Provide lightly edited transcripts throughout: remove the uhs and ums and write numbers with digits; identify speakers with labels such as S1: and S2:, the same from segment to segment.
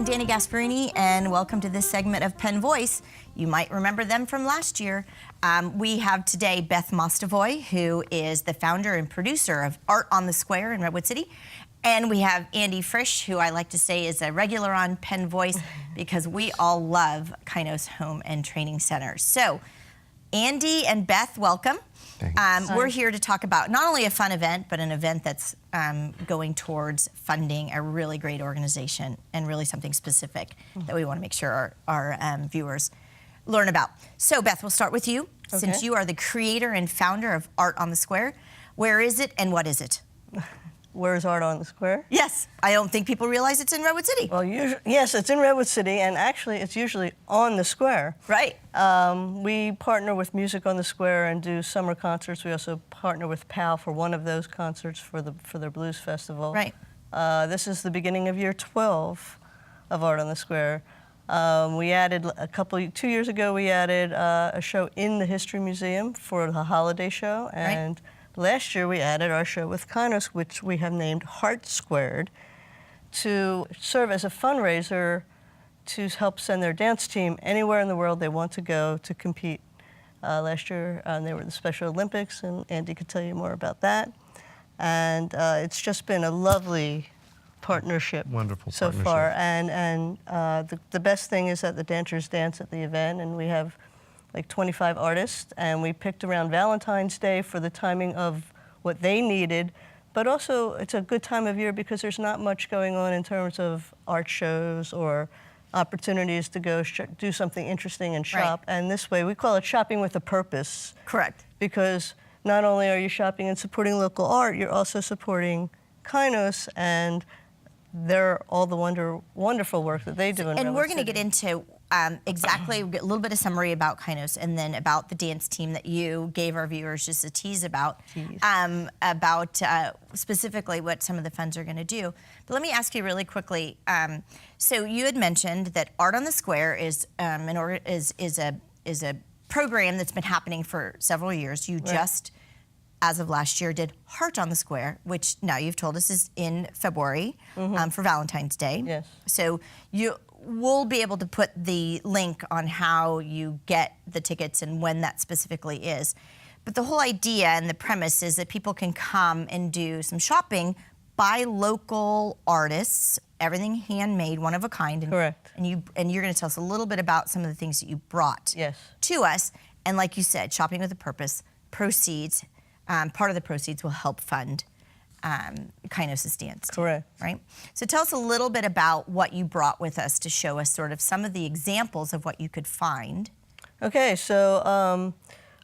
S1: Dani Gasparini, and welcome to this segment of Penn Voice. You might remember them from last year. We have today Beth Mostovoy, who is the founder and producer of Art on the Square in Redwood City. And we have Andy Frisch, who I like to say is a regular on Penn Voice because we all love Kainos Home and Training Center. So, Andy and Beth, welcome. We're here to talk about not only a fun event, but an event that's going towards funding a really great organization and really something specific that we want to make sure our viewers learn about. So, Beth, we'll start with you.
S2: Okay.
S1: Since you are the creator and founder of Art on the Square, where is it and what is it?
S2: Where's Art on the Square?
S1: Yes, I don't think people realize it's in Redwood City.
S2: Well, yes, it's in Redwood City, and actually it's usually on the square.
S1: Right.
S2: We partner with Music on the Square and do summer concerts. We also partner with PAL for one of those concerts for their blues festival.
S1: Right.
S2: This is the beginning of year 12 of Art on the Square. We added 2 years ago, we added a show in the History Museum for the holiday show, and last year we added our show with Kainos, which we have named Heart Squared, to serve as a fundraiser to help send their dance team anywhere in the world they want to go to compete. Last year they were in the Special Olympics, and Andy could tell you more about that. And it's just been a lovely partnership.
S3: Wonderful
S2: so
S3: partnership.
S2: far. And the best thing is that the dancers dance at the event, and we have like 25 artists, and we picked around Valentine's Day for the timing of what they needed, but also it's a good time of year because there's not much going on in terms of art shows or opportunities to go do something interesting and shop.
S1: Right.
S2: And this way, we call it shopping with a purpose.
S1: Correct.
S2: Because not only are you shopping and supporting local art, you're also supporting Kainos and all the wonderful work that they do in Redwood
S1: And we're going to
S2: City.
S1: get into exactly a little bit of summary about Kainos, and then about the dance team that you gave our viewers just a tease about specifically what some of the funds are going to do. But let me ask you really quickly. So you had mentioned that Art on the Square is a program that's been happening for several years. You just, as of last year, did Heart on the Square, which now you've told us is in February for Valentine's Day.
S2: Yes.
S1: So we'll be able to put the link on how you get the tickets and when that specifically is. But the whole idea and the premise is that people can come and do some shopping by local artists, everything handmade, one of a kind. And,
S2: Correct.
S1: And you're going to tell us a little bit about some of the things that you brought to us. And like you said, shopping with a purpose, proceeds, part of the proceeds will help fund Kainos' dance.
S2: Correct.
S1: Right? So tell us a little bit about what you brought with us to show us sort of some of the examples of what you could find.
S2: Okay, so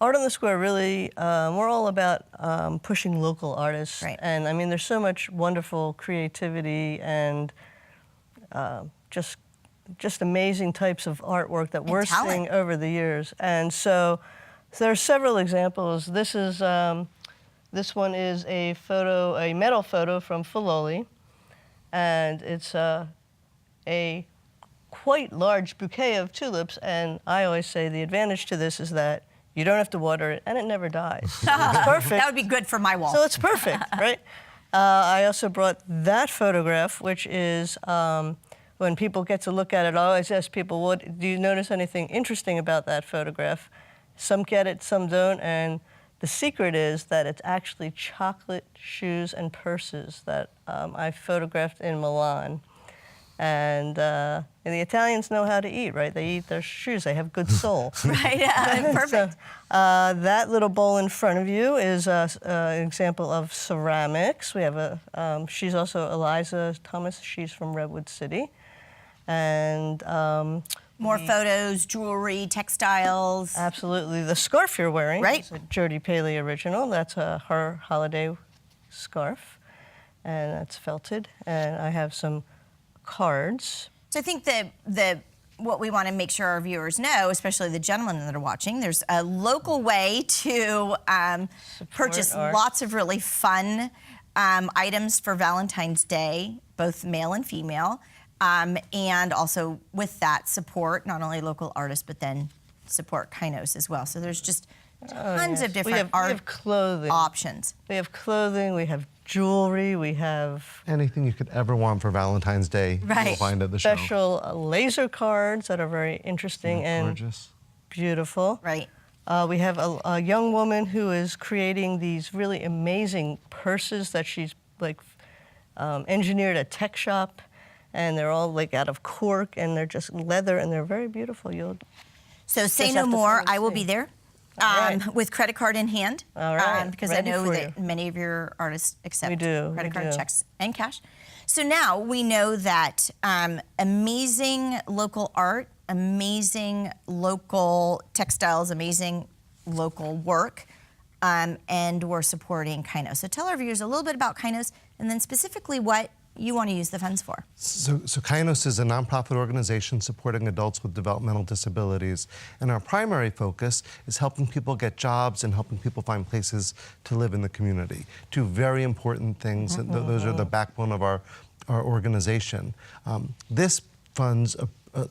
S2: Art on the Square really, we're all about pushing local artists.
S1: Right.
S2: And I mean, there's so much wonderful creativity and just amazing types of artwork that we're seeing over the years. And so there are several examples. This one is a metal photo from Filoli, and it's a quite large bouquet of tulips, and I always say the advantage to this is that you don't have to water it, and it never dies. So it's perfect.
S1: That would be good for my wall.
S2: So it's perfect, right? I also brought that photograph, which is, when people get to look at it, I always ask people, do you notice anything interesting about that photograph? Some get it, some don't, and the secret is that it's actually chocolate shoes and purses that I photographed in Milan. And the Italians know how to eat, right? They eat their shoes. They have good soul.
S1: Right, yeah, perfect.
S2: So, that little bowl in front of you is an example of ceramics. We have she's also Eliza Thomas. She's from Redwood City. And
S1: more photos, jewelry, textiles.
S2: Absolutely. The scarf you're wearing is a Jody Paley original. That's her holiday scarf, and that's felted. And I have some cards. So
S1: I think that what we want to make sure our viewers know, especially the gentlemen that are watching, there's a local way to purchase lots of really fun items for Valentine's Day, both male and female. And also with that support not only local artists, but then support Kainos as well. So there's just tons of different
S2: we
S1: art
S2: have clothing
S1: options.
S2: We have clothing, we have jewelry, we have
S3: Anything you could ever want for Valentine's Day,
S1: Right.
S3: you'll find at the show.
S2: special laser cards that are very interesting and
S3: Gorgeous.
S2: beautiful.
S1: Right.
S2: We have a young woman who is creating these really amazing purses that she's like engineered at a tech shop, and they're all like out of cork, and they're just leather, and they're very beautiful.
S1: So say
S2: Just
S1: no
S2: have to
S1: more.
S2: come and
S1: I will
S2: see.
S1: be there
S2: All right.
S1: with credit card in hand.
S2: All right.
S1: Because
S2: Ready
S1: I know
S2: for
S1: that many of your artists accept
S2: We do,
S1: credit
S2: we
S1: card,
S2: do.
S1: checks, and cash. So now we know that amazing local art, amazing local textiles, amazing local work, and we're supporting Kainos. So tell our viewers a little bit about Kainos, and then specifically what you want to use the funds for.
S3: So Kainos is a nonprofit organization supporting adults with developmental disabilities, and our primary focus is helping people get jobs and helping people find places to live in the community. Two very important things. Those are the backbone of our organization. This funds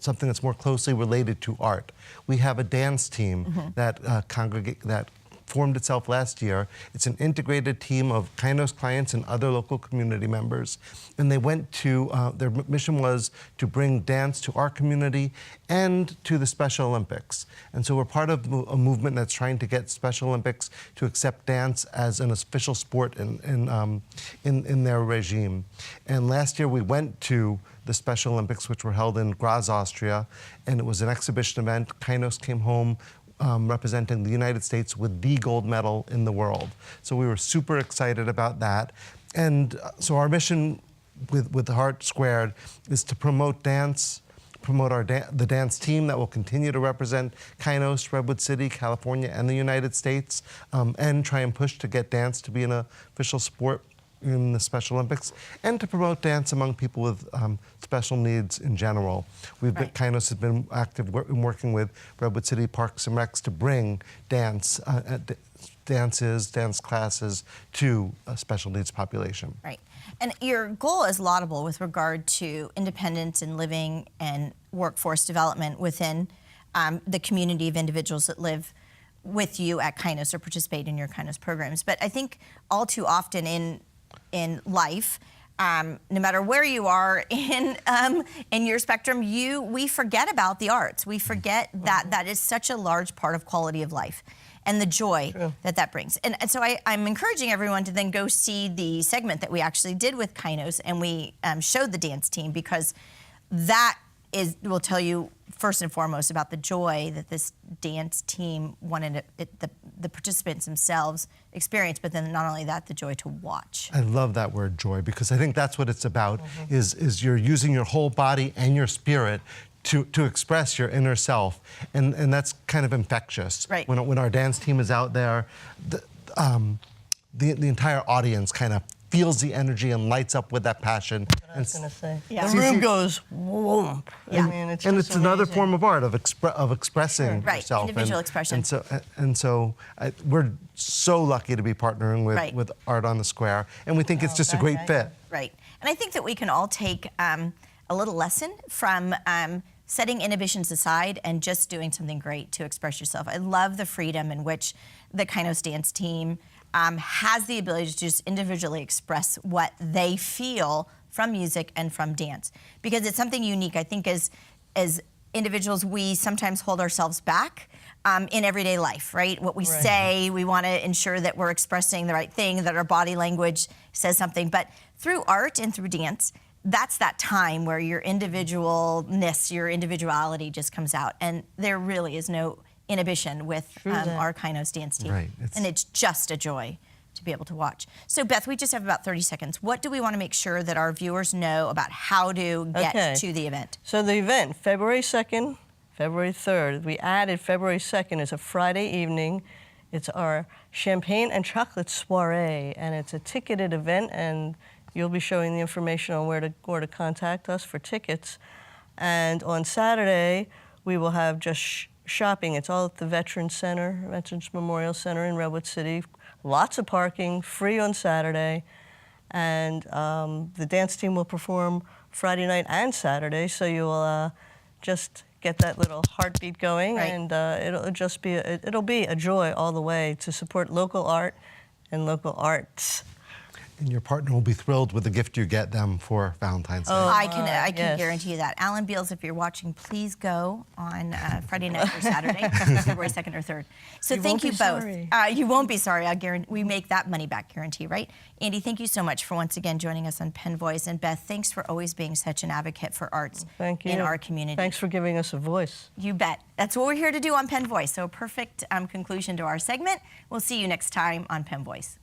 S3: something that's more closely related to art. We have a dance team that formed itself last year. It's an integrated team of Kainos clients and other local community members. And they went to, their mission was to bring dance to our community and to the Special Olympics. And so we're part of a movement that's trying to get Special Olympics to accept dance as an official sport in their regime. And last year we went to the Special Olympics, which were held in Graz, Austria, and it was an exhibition event. Kainos came home representing the United States with the gold medal in the world. So we were super excited about that. And so our mission with Heart Squared is to promote dance, promote the dance team that will continue to represent Kainos, Redwood City, California, and the United States, and try and push to get dance to be an official sport in the Special Olympics, and to promote dance among people with special needs in general. Kainos has been active in working with Redwood City Parks and Recs to bring dance, dance classes to a special needs population.
S1: Right. And your goal is laudable with regard to independence and living and workforce development within the community of individuals that live with you at Kainos or participate in your Kainos programs. But I think all too often in life, no matter where you are in your spectrum, we forget about the arts. We forget that that is such a large part of quality of life and the joy that brings. And so I'm encouraging everyone to then go see the segment that we actually did with Kainos, and we showed the dance team, because that will tell you first and foremost about the joy that this dance team wanted the participants themselves experience, but then not only that, the joy to watch.
S3: I love that word, joy, because I think that's what it's about, is you're using your whole body and your spirit to express your inner self, and that's kind of infectious.
S1: Right.
S3: When our dance team is out there, the entire audience kind of feels the energy and lights up with that passion.
S2: I was going to say.
S1: Yeah.
S2: The room goes whoomp.
S1: Yeah.
S2: I mean, it's
S3: And
S2: just
S3: it's another
S2: amazing.
S3: form of art, of expressing
S1: Right,
S3: yourself.
S1: individual expression.
S3: And so we're so lucky to be partnering with Art on the Square, and we think it's just a great fit.
S1: Right. And I think that we can all take a little lesson from setting inhibitions aside and just doing something great to express yourself. I love the freedom in which the Kainos dance team has the ability to just individually express what they feel from music and from dance, because it's something unique. I think as individuals, we sometimes hold ourselves back in everyday life, right? What we say, we want to ensure that we're expressing the right thing, that our body language says something. But through art and through dance, that's that time where your individualness, your individuality just comes out. And there really is no inhibition with our Kainos dance team.
S3: Right.
S1: And it's just a joy to be able to watch. So Beth, we just have about 30 seconds. What do we want to make sure that our viewers know about how to get to the event?
S2: So the event, February 2nd, February 3rd. We added February 2nd is a Friday evening. It's our champagne and chocolate soiree, and it's a ticketed event, and you'll be showing the information on where to contact us for tickets. And on Saturday, we will have just shopping. It's all at the Veterans Memorial Center in Redwood City. Lots of parking, free on Saturday. And the dance team will perform Friday night and Saturday, so you will just get that little heartbeat going,
S1: Right.
S2: and it'll be a joy all the way to support local art and local arts.
S3: And your partner will be thrilled with the gift you get them for Valentine's Day.
S1: I can
S2: yes.
S1: guarantee you that. Alan Beals, if you're watching, please go on Friday night or Saturday, February 2nd or 3rd. So
S2: You
S1: thank
S2: won't
S1: you
S2: be
S1: both.
S2: sorry.
S1: You won't be sorry. I guarantee we make that money back guarantee, right? Andy, thank you so much for once again joining us on Penn Voice, and Beth, thanks for always being such an advocate for arts
S2: Thank you.
S1: in our community.
S2: Thanks for giving us a voice.
S1: You bet. That's what we're here to do on Penn Voice. So a perfect conclusion to our segment. We'll see you next time on Penn Voice.